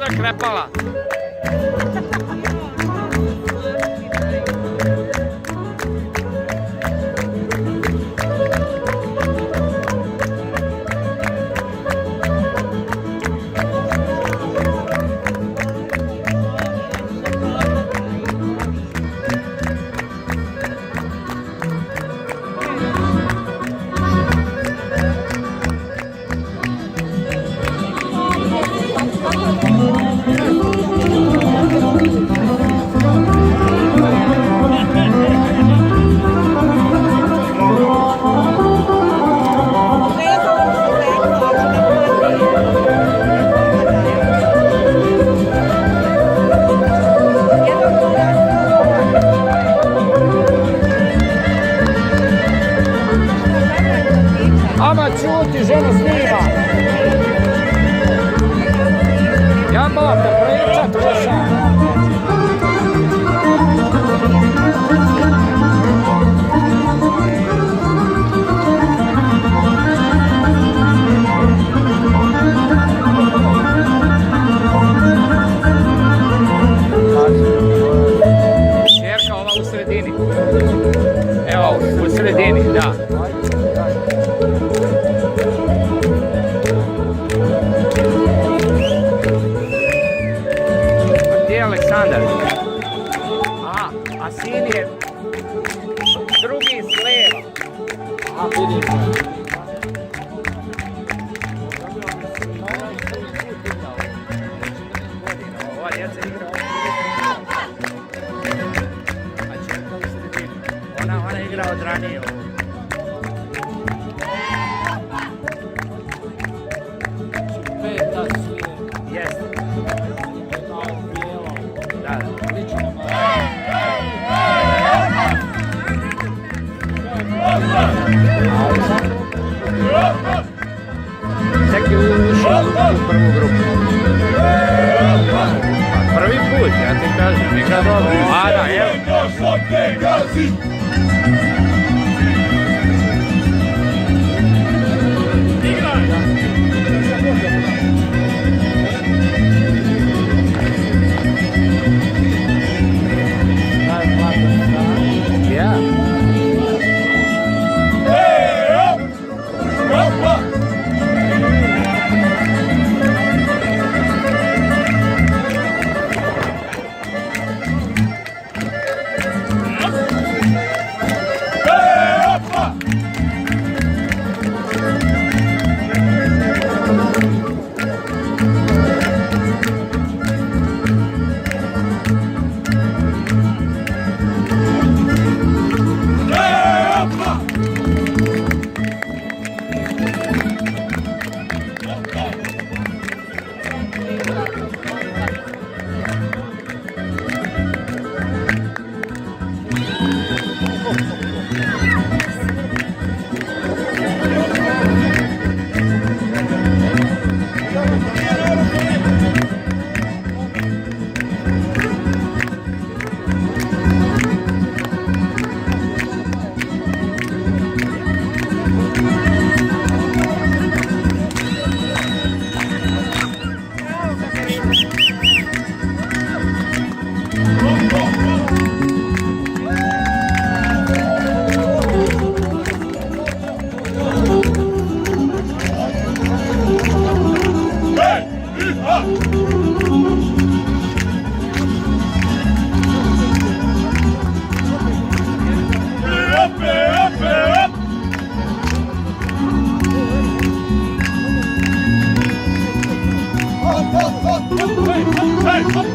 da krepala. Ama čuti, žena snima. Ja morate pričat više. Šerka ova u sredini. Evo, u sredini, da. Aleksandar. A sin je drugi s leva. A vidim. Ova djeca igra. A čerka u sredini. Ona igra od ranije. Peta su je. Jeste. Tek je ušao u prvu grupu. Prvi put, ja ti kažem, igra dobro. A da, evo.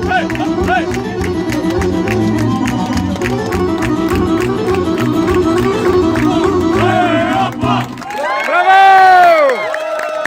Hey!